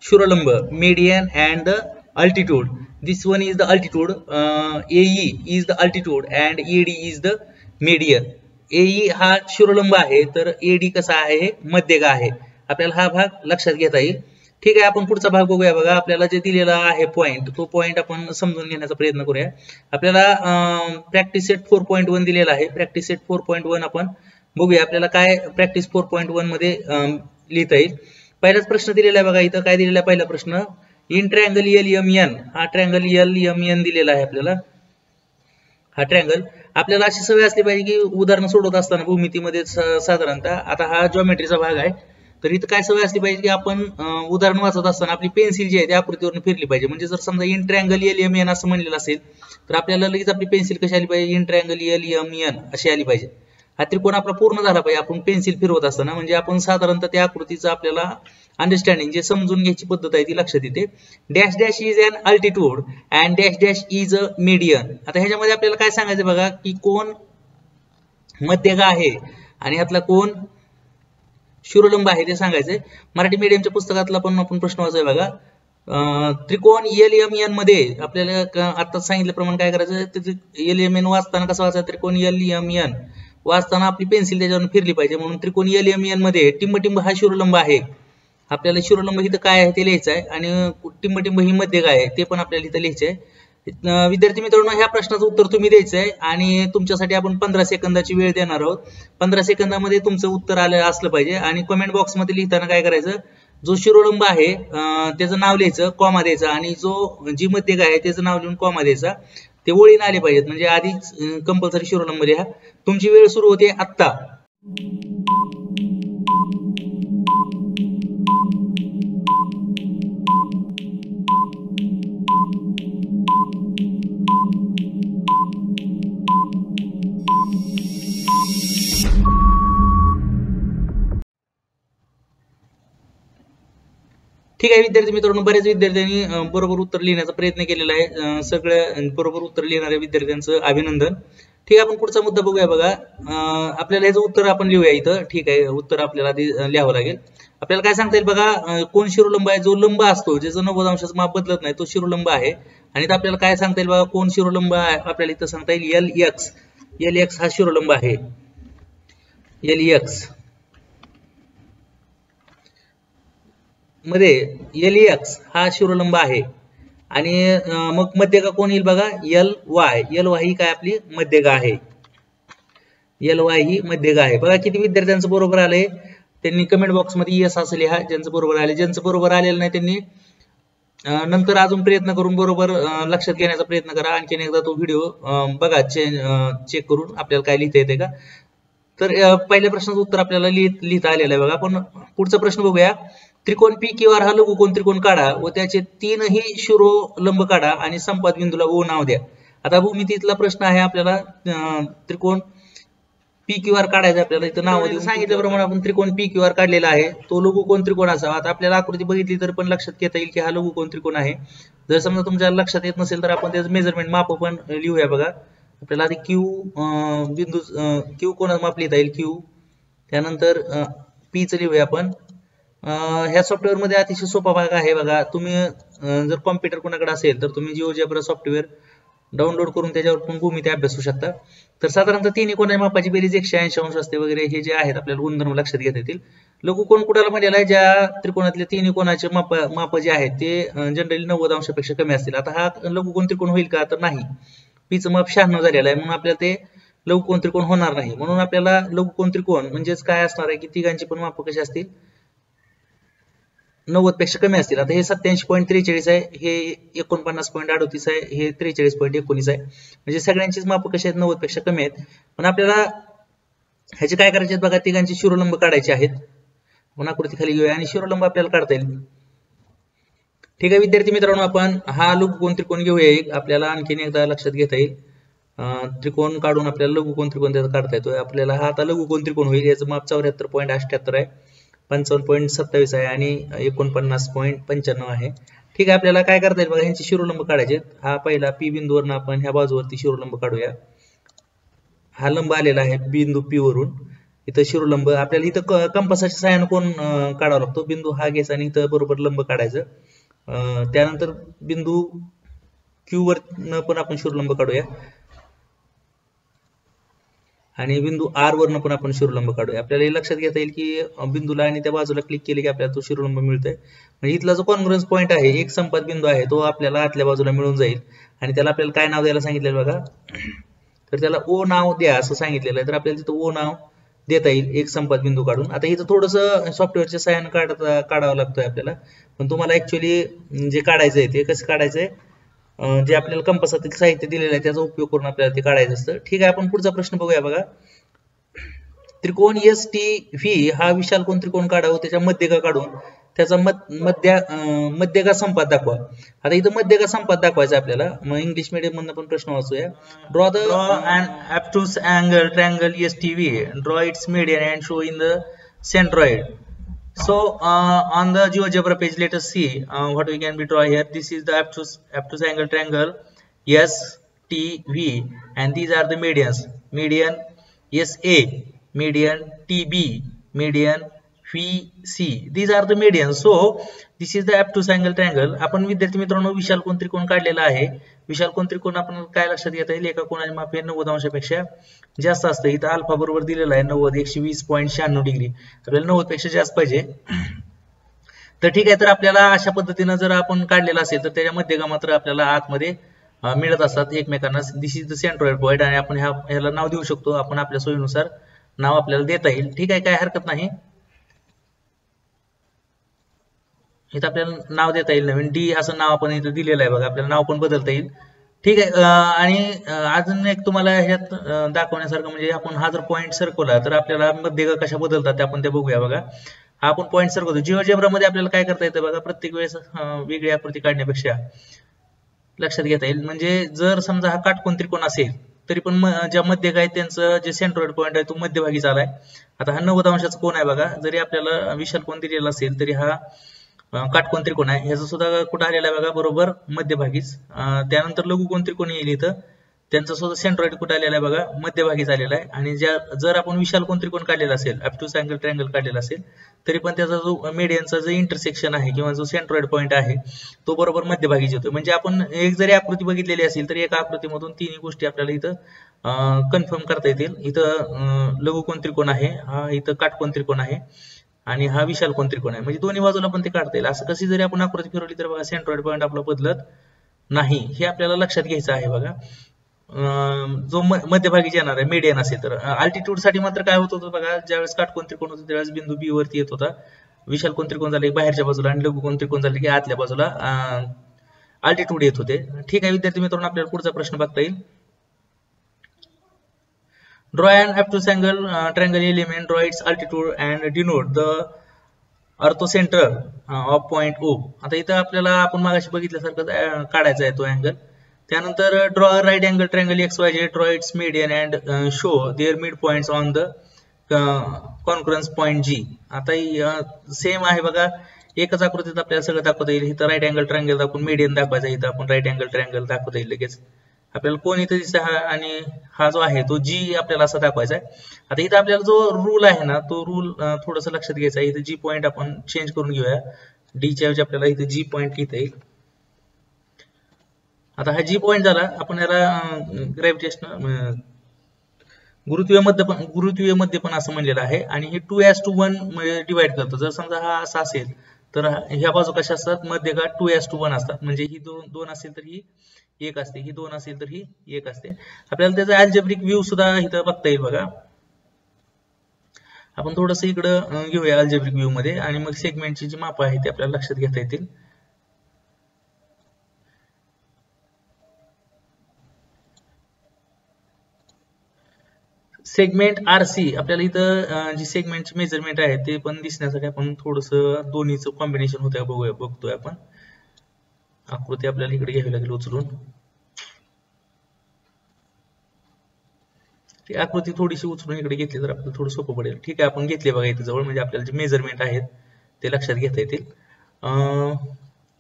शिरोलंब, median and the altitude. This one is the altitude. AE is the altitude and AD is the median. AE हा शिरोलंब आहे, तर AD कसा आहे मध्यगा आहे. आपल्याला हा भाग लक्षात घेता येईल. ठीक आहे, आपण पुढचा भाग बघूया. बघा आपल्याला जे दिलेला आहे पॉइंट, तो पॉइंट आपण समजून घेण्याचा प्रयत्न करूया. आपल्याला प्रॅक्टिस सेट 4.1 दिलेला आहे. प्रॅक्टिस सेट 4.1 आपण बघूया आपल्याला काय प्रॅक्टिस 4.1 मध्ये लिहिता येईल. पहिलाच प्रश्न दिलेला आहे बघा, इथं काय दिलेला आहे पहिला प्रश्न, इन ट्रायंगल LMN, हा ट्रायंगल LMN दिलेला आहे आपल्याला. हा ट्रायंगल आपल्याला अशी सवय असली पाहिजे की उदाहरण सोडवत असताना भूमितीमध्ये साधारणतः, आता हा जॉमेट्रीचा भाग आहे, तर इथं काय सवय असली पाहिजे की आपण उदाहरण वाचत असताना आपली पेन्सिल जी आहे त्या आकृतीवरून फिरली पाहिजे. म्हणजे जर समजा इन ट्रायंगल LMN असं म्हणलेलं असेल तर आपल्याला लगेच आपली पेन्सिल कशी आली पाहिजे, इन ट्रायंगल LMN अशी आली पाहिजे. हा त्रिकोण आपला पूर्ण झाला पाहिजे आपण पेन्सिल फिरवत असताना, म्हणजे आपण साधारणतः त्या आकृतीचं आपल्याला अंडरस्टँडिंग, जे समजून घ्यायची पद्धत आहे ती लक्षात येते. Dash dash is an altitude and dash dash is a median. आता ह्याच्यामध्ये आपल्याला काय सांगायचं बघा की कोण मध्यक आहे आणि ह्यातला कोण शिरोलंब आहे ते सांगायचंय. मराठी मीडियमच्या पुस्तकातला पण आपण प्रश्न वाचाय बघा. त्रिकोण LMN मध्ये आपल्याला आताच सांगितल्याप्रमाणे काय करायचं, LMN वाचताना कसं वाचायचं, त्रिकोण LMN वाचताना आपली पेन्सिल त्याच्यावर फिरली पाहिजे. म्हणून त्रिकोण LMN मध्ये टिंबटिंब हा शिरोलंब आहे. आपल्याला शिरोलंब इथं काय आहे ते लिहायचं आहे आणि टिंबटिंब ही मध्यक आहे ते पण आपल्याला इथं लिहायचं आहे. विद्यार्थी मित्रांनो, ह्या प्रश्नाचं उत्तर तुम्ही द्यायचं आहे आणि तुमच्यासाठी आपण 15 सेकंदाची वेळ देणार आहोत. 15 सेकंदामध्ये तुमचं उत्तर आलं असलं पाहिजे. आणि कमेंट बॉक्स मध्ये लिहिताना काय करायचं, जो शिरोलंब आहे त्याचं नाव लिहायचं, कॉमा द्यायचा, आणि जी मध्यक आहे त्याचं नाव लिहून कॉमा द्यायचा. ते ओळीने आले पाहिजेत, म्हणजे आधीच कंपल्सरी शिरोलंब लिहा. तुमची वेळ सुरू होते आत्ता. ठीक आहे विद्यार्थी मित्रांनो, बऱ्याच विद्यार्थ्यांनी बरोबर उत्तर लिहिण्याचा प्रयत्न केलेला आहे. सगळ्या बरोबर उत्तर लिहिणाऱ्या विद्यार्थ्यांचं अभिनंदन. ठीक आहे, आपण पुढचा मुद्दा बघूया बघा. आपल्याला याचं उत्तर आपण लिहूया इथं. ठीक आहे, उत्तर आपल्याला आधी लिहावं लागेल. आपल्याला काय सांगता येईल बघा, कोण शिरोलंब आहे, जो लंब असतो ज्याचं 90 अंशाचं माप बदलत नाही तो शिरोलंब आहे. आणि इथं आपल्याला काय सांगता येईल बघा, कोण शिरोलंब आहे, आपल्याला इथं सांगता येईल LX. LX हा शिरोलंब आहे. LX मध्ये LX हा शिरोलंब आहे. आणि मग मध्यका कोण येईल बघा, LY. LY ही काय आपली मध्यका आहे. LY ही मध्यका आहे. बघा किती विद्यार्थ्यांचं बरोबर आलंय, त्यांनी कमेंट बॉक्स मध्ये यस असं लिहा ज्यांचं बरोबर आले. ज्यांचं बरोबर आलेलं नाही त्यांनी नंतर अजून प्रयत्न करून बरोबर लक्षात घेण्याचा प्रयत्न करा. आणखीन एकदा तो व्हिडिओ बघा, चेक करून आपल्याला काय लिहिता येते का. तर पहिल्या प्रश्नाचं उत्तर आपल्याला लिहिता आलेलं आहे बघा. आपण पुढचा प्रश्न बघूया. त्रिकोण PQR हा लघुकोण त्रिकोण काढा व त्याचे तीनही शिरोलंब काढा आणि संपात बिंदूला O नाव द्या. आता भूमितीतला प्रश्न आहे आपल्याला, त्रिकोण PQR काढायचा आपल्याला. इथं नाव सांगितल्याप्रमाणे आपण त्रिकोण PQR काढलेला आहे. तो लघुकोण त्रिकोण असावा. आता आपल्याला आकृती बघितली तर पण लक्षात घेता येईल की हा लघुकोण त्रिकोण आहे. जर समजा तुमच्या लक्षात येत नसेल तर आपण त्याचं मेजरमेंट माप पण लिहूया बघा. आपल्याला आधी Q बिंदू Q कोणाचं माप लिहिता येईल, Q. त्यानंतर P चं लिहूया आपण. ह्या सॉफ्टवेअर मध्ये अतिशय सोपा भाग आहे बघा. तुम्ही जर कॉम्प्युटर कोणाकडे असेल तर तुम्ही GeoGebra सॉफ्टवेअर डाउनलोड करून त्याच्यावर पण भूमिती अभ्यासू शकता. तर साधारणतः तिन्ही कोणाच्या मापाची बेरीज 180 अंश असते वगैरे, हे जे आहेत आपल्याला गुणधर्म लक्षात घेता येतील. लघुकोण कुठाला म्हणलेला आहे, ज्या त्रिकोणातले तिन्ही कोणाचे माप जे आहेत ते जनरली 90 अंशापेक्षा कमी असतील. आता हा लघुकोण त्रिकोण होईल का, तर नाही. Pचं माप 96 झालेलं आहे, म्हणून आपल्याला ते लघुकोण त्रिकोण होणार नाही. म्हणून आपल्याला लघुकोण त्रिकोण म्हणजेच काय असणार आहे की तिघांची पण माप कशी असतील, 90 पेक्षा कमी असतील. आता हे 87.43 आहे, हे 49.38 आहे, हे 43.19 आहे. म्हणजे सगळ्यांचीच माप कशी आहेत, 90 पेक्षा कमी आहेत. पण आपल्याला ह्याचे काय करायचे आहेत बघा, तिघांचे शिरोलंब काढायचे आहेत. आपण आकृती खाली घेऊया आणि शिरोलंब आपल्याला काढता येईल. ठीक आहे विद्यार्थी मित्रांनो, आपण हा लघुकोण त्रिकोण घेऊया एक. आपल्याला आणखीन एकदा लक्षात घेता येईल, त्रिकोण काढून आपल्याला लघुकोण त्रिकोण त्याचा काढता येतोय. आपल्याला हा आता लघुकोण त्रिकोण होईल. याचं माप 74.78 आहे, 55.27 आहे आणि 49.95 आहे. ठीक आहे, आपल्याला काय करता येईल बघा, ह्यांचे शिरोलंब काढायचे. हा पहिला P बिंदूवरून आपण ह्या बाजूवरती शिरोलंब काढूया. हा लंब आलेला आहे बिंदू P वरून. इथं शिरोलंब आपल्याला इथं कंपासाच्या सहाय्याने कोण काढावा लागतो, बिंदू हा घ्यायचा आणि इथं बरोबर लंब काढायचं. त्यानंतर बिंदू Q वर पण आपण शिरोलंब काढूया आणि बिंदू R वरनं पण आपण शिरोलंब काढूया. आपल्याला हे लक्षात घेता येईल की बिंदूला आणि त्या बाजूला क्लिक केले की आपल्याला तो शिरोलंब मिळतोय. म्हणजे इथला जो कॉन्ग्रुएन्स पॉईंट आहे, एक संपात बिंदू आहे, तो आपल्याला आतल्या बाजूला मिळून जाईल. आणि त्याला आपल्याला काय नाव द्यायला सांगितलेलं बघा, तर त्याला O नाव द्या असं सांगितलेलं आहे. तर आपल्याला तिथं O नाव देता येईल एक संपात बिंदू काढून. आता इथं थोडंसं सॉफ्टवेअरच्या सहाय्याने काढावं लागतोय आपल्याला, पण तुम्हाला ऍक्च्युअली जे काढायचंय ते कसं काढायचंय, जे आपल्याला कंपासातील साहित्य दिलेलं आहे त्याचा उपयोग करून आपल्याला ते काढायचं असतं. ठीक आहे, आपण पुढचा प्रश्न बघूया बघा. त्रिकोण एस टी व्ही हा विशाल कोण त्रिकोण काढावं, त्याच्या मध्यगा काढून त्याचा मध्यगा संपात दाखवा. आता इथं मध्यगा संपात दाखवायचा आपल्याला. मग इंग्लिश मीडियम मधनं पण प्रश्न वाचूया. Draw an obtuse angle triangle STV, draw its median and show in the centroid. So on the GeoGebra page, let us see what we can be draw here. This is the obtuse angle triangle STV, and these are the medians. Median SA, median TB, median VC. These are the medians. So this is the obtuse angle triangle. आपण विद्यार्थी मित्रांनो विशाल कोन त्रिकोण काढलेला आहे. विशाल कोन त्रिकोण आपण काय लक्षात घेता येईल, एका कोणाचे माप हे 90 अंशापेक्षा जास्त असतं. इथं अल्फा बरोबर दिलेला आहे 90, 120.96 डिग्री. आपल्याला 90 पेक्षा जास्त पाहिजे. तर ठीक आहे, तर आपल्याला अशा पद्धतीने जर आपण काढलेला असेल तर त्याच्या मध्यगा मात्र आपल्याला आतमध्ये मिळत असतात एकमेकांना. दिस इज द सेंट्रॉइड पॉइंट, आणि आपण ह्याला नाव देऊ शकतो. आपण आपल्या सोयीनुसार नाव आपल्याला देता येईल. ठीक आहे, काय हरकत नाही. इथं आपल्याला नाव देता येईल नवीन डी असं नाव आपण इथं दिलेलं आहे बघा. आपल्याला नाव पण बदलता येईल. ठीक आहे, आणि अजून एक तुम्हाला ह्यात दाखवण्यासारखं म्हणजे आपण हा जर पॉईंट सरकवला तर आपल्याला मध्यगा कशा बदलतात ते आपण ते बघूया बघा. हा आपण पॉईंट सरकवतो. जिओजेब्रा मध्ये आपल्याला काय करता येतं बघा, प्रत्येक वेळेस वेगळी आकृती काढण्यापेक्षा लक्षात घेता येईल. म्हणजे जर समजा हा काटकोन त्रिकोण असेल तरी पण ज्या मध्यगा आहेत त्यांचं जे सेंट्रॉइड पॉईंट आहे तो मध्यभागी आलाय. आता हा 90 अंशाचा कोन आहे बघा. जरी आपल्याला विशाल कोन दिलेला असेल तरी हा काटकोन त्रिकोण आहे. ह्याचा सुद्धा कुठं आलेला आहे बघा, बरोबर मध्यभागीच. त्यानंतर लघुकोन त्रिकोण येईल इथं, त्यांचा सुद्धा सेंट्रॉइड कुठं आलेला आहे बघा, मध्यभागीच आलेला आहे. आणि जर आपण विशाल कोन त्रिकोण काढलेला असेल, obtuse angle ट्रायंगल काढलेला असेल, तरी पण त्याचा जो मीडियनचा जो इंटरसेक्शन आहे किंवा जो सेंट्रॉइड पॉईंट आहे तो बरोबर मध्यभागीच येतो. म्हणजे आपण एक जरी आकृती बघितलेली असेल तरी एका आकृतीमधून तिन्ही गोष्टी आपल्याला इथं कन्फर्म करता येतील. इथं लघुकोन त्रिकोण आहे, हा इथं काटकोन त्रिकोण आहे, आणि हा विशाल कोन त्रिकोण आहे. म्हणजे दोन्ही बाजूला पण ते काढता येईल. असं कशी जरी आपण आकृती फिरवली तर बघा सेंट्रॉइड पॉईंट आपला बदलत नाही, हे आपल्याला लक्षात घ्यायचं आहे बघा. जो मध्यभागी येणार आहे मीडियन असेल तर. अल्टिट्यूड साठी मात्र काय होत होतं बघा, ज्यावेळेस काटकोन त्रिकोण होतं त्यावेळेस बिंदू बी वरती येत होता. विशाल कोन त्रिकोण झाले की बाहेरच्या बाजूला, आणि लघुकोन त्रिकोण झाले की आतल्या बाजूला अल्टिट्यूड येत होते. ठीक आहे विद्यार्थी मित्रांनो, आपल्याला पुढचा प्रश्न बघता येईल. Draw an obtuse angle triangle element, draw its altitude and denote the orthocenter of point O. आता इथं आपल्याला आपण मागाशी बघितल्यासारखं काढायचा आहे तो अँगल. त्यानंतर draw right angle triangle XYZ, draw its median and show there mid points on the concurrence point G. आता सेम आहे बघा, एकच आकृतीत आपल्याला सगळं दाखवता येईल. इथं राईट अँगल ट्रायंगल दाखवून मीडियन दाखवायचा, इथं आपण राईट अँगल ट्रायंगल दाखवता येईल लगेच. आपल्याला कोण इथं दिसत आहे आणि हा जो आहे तो जी आपल्याला असा दाखवायचा आहे. आता इथं आपल्याला जो रूल आहे ना तो रूल थोडस लक्षात घ्यायचा आहे. इथं जी पॉईंट आपण चेंज करून घेऊया, डी च्या ऐवजी आपल्याला इथं जी पॉईंट लिहिता येईल. आता हा जी पॉईंट झाला, आपण याला ग्रॅव्हिटेशनल गुरुत्वीय मध्ये पण असं म्हणलेलं आहे, आणि हे 2:1 मध्ये डिवाइड करतो. जर समजा हा असा असेल तर ह्या बाजू कशा असतात, मध्यगा 2:1 असतात. म्हणजे ही दोन असेल तर ही एक असते, ही 2 असेल तर ही एक असते. आपल्याला त्याचा अल्जेब्रिक व्ह्यू सुद्धा इथं बघता येईल बघा. आपण थोडंसं इकडं घेऊया अल्जेब्रिक व्ह्यू मध्ये, आणि मग सेगमेंटची जी माप आहे ते आपल्याला लक्षात घेता येतील. सेगमेंट RC आपल्याला इथं जी सेगमेंटची मेजरमेंट आहे ते पण दिसण्यासाठी आपण थोडंसं दोन्हीचं कॉम्बिनेशन होतं बघतोय आपण. आकृती आपल्याला इकडे घ्यावी लागेल उचलून. ती आकृती थोडीशी उचलून इकडे घेतली तर आपल्याला थोडं सोपं पडेल. ठीक आहे, आपण घेतले बघा इथे जवळ, म्हणजे आपल्याला जे मेजरमेंट आहेत ते लक्षात घेता येतील.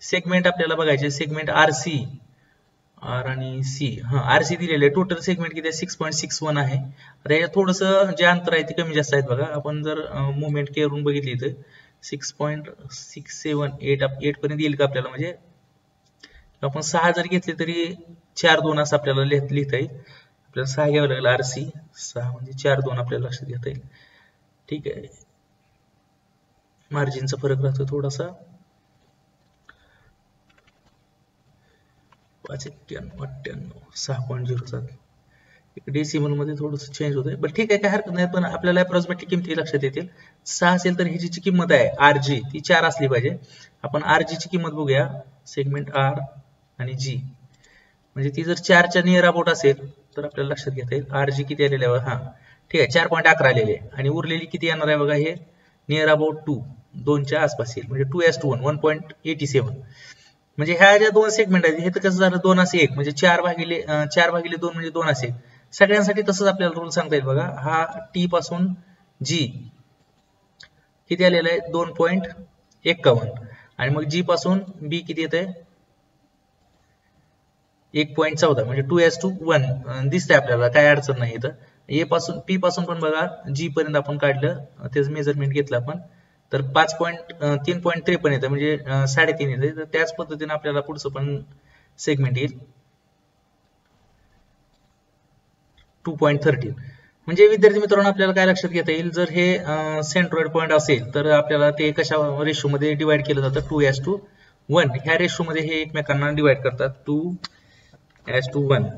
सेगमेंट आपल्याला बघायचे, सेगमेंट RC, आर आणि सी. RC दिलेले टोटल सेगमेंट किती आहे, 6.61 आहे. आता याच्यात थोडंसं जे अंतर आहे ते कमी जास्त आहेत बघा. आपण जर मुवमेंट करून बघितली तर 6.678 पर्यंत येईल का आपल्याला, म्हणजे आपण 6 जर घेतले तरी 4:2 असं आपल्याला लिहिता येईल. आपल्याला 6 घ्यावं लागेल. RC 6 म्हणजे 4:2 आपल्याला लक्षात घेता येईल. ठीक आहे, मार्जिनचा फरक राहतो थोडासा. 591 98 6.07. डेसिमल मध्ये थोडस चेंज होतंय, पण ठीक आहे, काय हरकत नाही. पण आपल्याला अप्रॉक्सिमेटली किमती लक्षात येतील. 6 असेल तर ह्याची जी किंमत आहे RG ती 4 असली पाहिजे. आपण RG ची किंमत बघूया, सेगमेंट R आणि G, म्हणजे ती जर 4 च्या नियर अबाउट असेल तर आपल्याला लक्षात घेता येईल. RG किती आलेले आहे, हा ठीक आहे 4.11 आलेले आहे, आणि उरलेली किती येणार आहे बघा, हे नियर अबाउट 2 च्या आसपास येईल, म्हणजे 2:1 1.87. म्हणजे ह्या ज्या दोन सेगमेंट आहेत हे तर कसं झालं 2 असे 1, म्हणजे 4/2 म्हणजे 2 असे. सगळ्यांसाठी तसंच आपल्याला रूल सांगता येईल बघा. हा टी पासून जी किती आलेला आहे 2.51, आणि मग जी पासून बी किती येत आहे 1.14, म्हणजे 2:1 दिसतंय आपल्याला, काय अडचण नाही इथं. ए पासून पी पासून पण बघा जी पर्यंत आपण काढलं, त्याचं मेजरमेंट घेतलं आपण, तर 3.53 येतं, म्हणजे 3.5 येतं. तर त्याच पद्धतीने आपल्याला पुढचं पण सेगमेंट येईल 2.13. म्हणजे विद्यार्थी मित्रांनो आपल्याला काय लक्षात घेता येईल, जर हे सेंट्रॉइड पॉईंट असेल तर आपल्याला ते कशा रेशो मध्ये डिवाइड केलं जातं, 2:1. ह्या रेशो मध्ये हे एकमेकांना डिवाइड करतात, 2:1.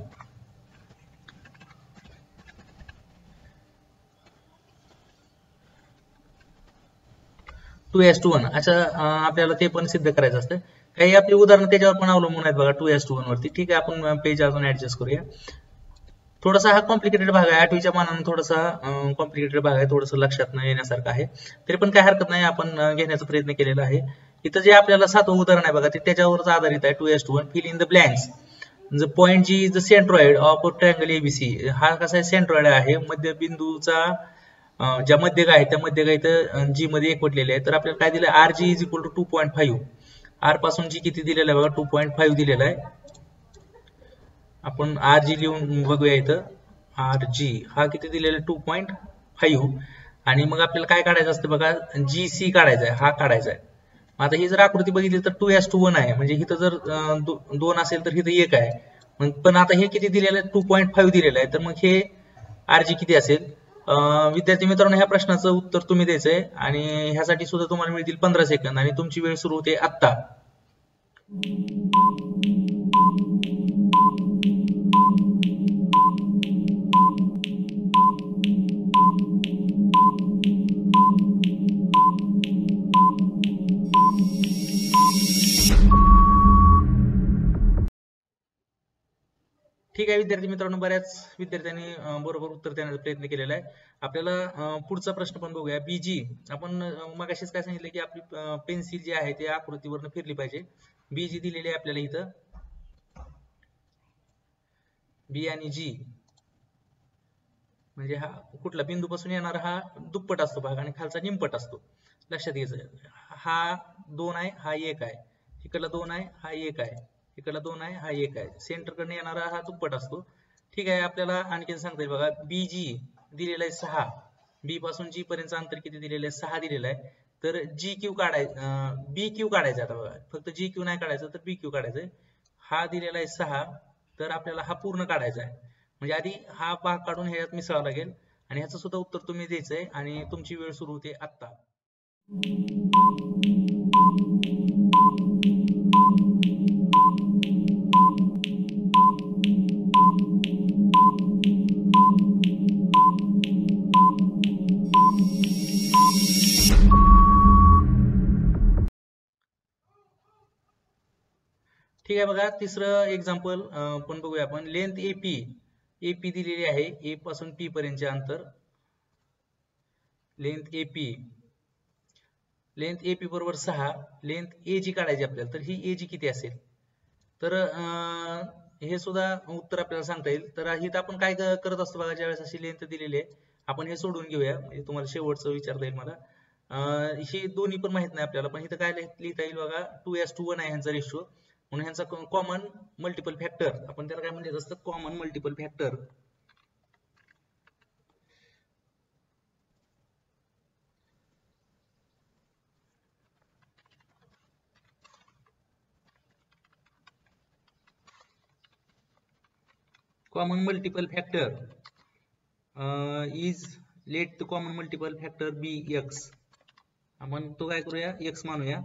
2:1. अच्छा, आपल्याला ते पण सिद्ध करायचं असतं. काही आपली उदाहरणं त्याच्यावर पण अवलंबून आहेत बघा, 2:1 वरती. ठीक आहे, आपण पेज अजून ऍडजस्ट करूया. थोडासा हा कॉम्प्लिकेटेड भाग आहे, 8वीच्या मानाने थोडासा कॉम्प्लिकेटेड भाग आहे, थोडंसं लक्षात न येण्यासारखं आहे. तरी पण काय हरकत नाही, आपण घेण्याचा प्रयत्न केलेला आहे. इथं जे आपल्याला 7वं उदाहरण आहे बघा, ते त्याच्यावरच आधारित आहे, 2:1. Fill in the blanks. The point G is the centroid of triangle ABC. हा कसा आहे, सेंट्रॉइड आहे, मध्यबिंदूचा ज्या मध्यक आहे त्या मध्यक इथं जी मध्ये एकवटलेले आहे. तर आपल्याला काय दिलं, R G is equal to 2.5. R पासून जी किती दिलेलं आहे बघा, 2.5 दिलेलं आहे. आपण आर जी लिहून बघूया इथं, आर जी हा किती दिलेला आहे 2.5. आणि मग आपल्याला काय काढायचं असतं बघा, जी सी काढायचा आहे, हा काढायचा आहे. आता ही जर आकृती बघितली तर 2:1 आहे, म्हणजे इथं जर 2 असेल तर इथं 1 आहे. पण आता हे किती दिलेलं आहे, 2.5 दिलेलं आहे, तर मग हे आर जी किती असेल. विद्यार्थी मित्रांनो ह्या प्रश्नाचं उत्तर तुम्ही द्यायचंय, आणि ह्यासाठी सुद्धा तुम्हाला मिळतील 15 सेकंद, आणि तुमची वेळ सुरू होते आत्ता. ठीक आहे विद्यार्थी मित्रांनो, बऱ्याच विद्यार्थ्यांनी बरोबर उत्तर देण्याचा प्रयत्न केलेला आहे. आपल्याला पुढचा प्रश्न पण बघूया. बीजी, आपण मगाशीच काय सांगितलं की आपली पेन्सिल जी आहे ती आकृतीवरनं फिरली पाहिजे. बीजी दिलेली आहे आपल्याला इथं, बी आणि जी, म्हणजे हा कुठला बिंदूपासून येणारा हा दुप्पट असतो भाग, आणि खालचा निमपट असतो. लक्षात घ्यायचं, हा 2 आहे, हा 1 आहे, इकडला 2 आहे, हा 1 आहे, इकडला 2 आहे, हा 1 आहे. सेंटरकडे येणारा हा दुप्पट असतो. ठीक आहे, आपल्याला आणखीन सांगता येईल बघा, बी जी दिलेला आहे 6. बी पासून जी पर्यंत अंतर किती दिलेलं आहे, 6 दिलेलं आहे. तर जी क्यू काढायचं, बी क्यू काढायचं. आता बघा, फक्त जी क्यू नाही काढायचं, तर बी क्यू काढायचंय. हा दिलेला आहे 6, तर आपल्याला हा पूर्ण काढायचा आहे. म्हणजे आधी हा भाग काढून ह्याच्यात मिसळावा लागेल, आणि ह्याचं सुद्धा उत्तर तुम्ही द्यायचंय, आणि तुमची वेळ सुरू होते आत्ता. ठीक आहे, बघा तिसरं एक्झाम्पल पण बघूया आपण. लेंथ एपी दिलेली आहे, ए पासून पी पर्यंतचे अंतर. लेंथ एपी बरोबर 6. लेंथ एजी काढायची आपल्याला, तर ही एजी किती असेल. तर हे सुद्धा उत्तर आपल्याला सांगता येईल. तर इथं आपण काय करत असतो बघा, ज्यावेळेस अशी लेंथ दिलेली आहे, आपण हे सोडून घेऊया, म्हणजे तुम्हाला शेवटचं विचारता येईल मला. ही दोन्ही पण माहित नाही आपल्याला, पण इथं काय लिहिता येईल बघा, 2:1 आहे ह्यांचा रेशो, म्हणून ह्यांचा कॉमन मल्टिपल फॅक्टर, आपण त्याला काय म्हणत असतं, common multiple factor. Common multiple factor is, let the common multiple factor be X. आपण तो काय करूया, एक्स मानूया.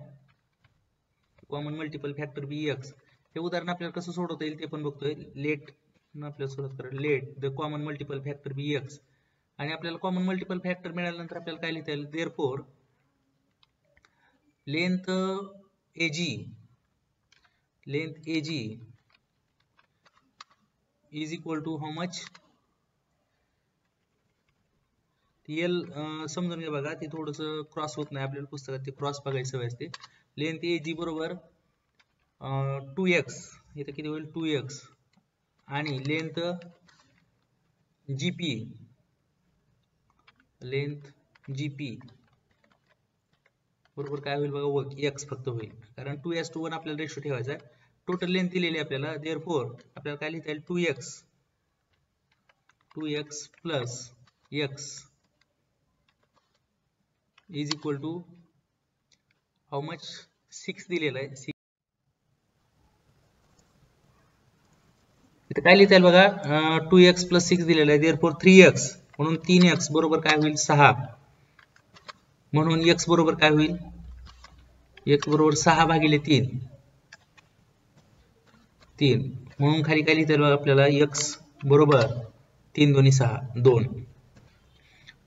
Common multiple factor be X. हे उदाहरण आपल्याला कसं सोडवता येईल ते पण बघतोय. लेट आपल्याला सुरुवात करा. Let the common multiple factor be X, आणि आपल्याला कॉमन मल्टिपल फॅक्टर मिळाल्यानंतर आपल्याला काय लिहिता येईल, therefore length AG is equal to how much, L समजून घ्या बघा, ते थोडस क्रॉस होत नाही आपल्याला पुस्तकात, ते क्रॉस बघायची सवय असते. लेंथ AG बरोबर 2x, इथे किती होईल 2x, आणि लेंथ GP बरोबर काय होईल बघा, x फक्त होईल, कारण 2:1 आपल्याला रेशो ठेवायचा आहे. टोटल लेंथ दिलेली आपल्याला, देअरफॉर आपल्याला काय लिहिता येईल, 2x plus x is equal to how much, 6 दिलेला आहे. इथे काय लिहिता येईल बघा, 2x प्लस 6 दिलेला आहे, देअरफॉर 3x, म्हणून 3x बरोबर काय होईल 6, म्हणून x बरोबर काय होईल, x बरोबर 6 भागिले 3, म्हणून खाली काय लिहिता येईल बघा आपल्याला, x बरोबर 3 2 6 2.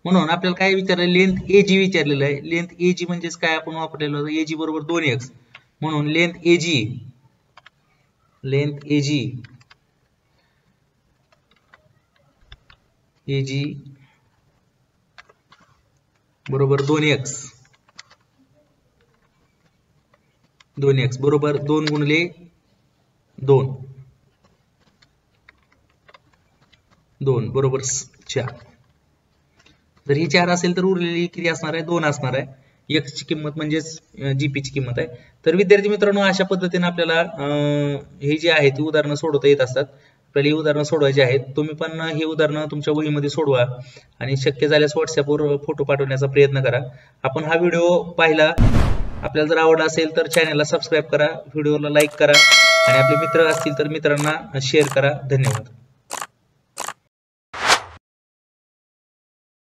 म्हणून आपल्याला काय विचारलं, लेंथ AG विचारलेलं आहे. लेंथ AG म्हणजेच काय आपण वापरलेलं होतं, AG बरोबर 2x, म्हणून लेंथ AG बरोबर 2x बरोबर 2 गुणिले 2 बरोबर 4. जर ही 4 असेल तर उरलेली किती असणार आहे, 2 असणार आहे. x ची किंमत म्हणजेच GP ची किंमत आहे. तर विद्यार्थी मित्रांनो, अशा पद्धतीने आपल्याला हे जे आहे ती उदाहरणं सोडवता येत असतात. आपल्याला ही उदाहरणं सोडवायची आहेत. तुम्ही पण ही उदाहरणं तुमच्या वहीमध्ये सोडवा आणि शक्य झाल्यास व्हॉट्सअपवर फोटो पाठवण्याचा प्रयत्न करा. आपण हा व्हिडिओ पाहिला, आपल्याला जर आवडला असेल तर चॅनलला सबस्क्राईब करा, व्हिडिओला लाईक करा, आणि आपले मित्र असतील तर मित्रांना शेअर करा. धन्यवाद.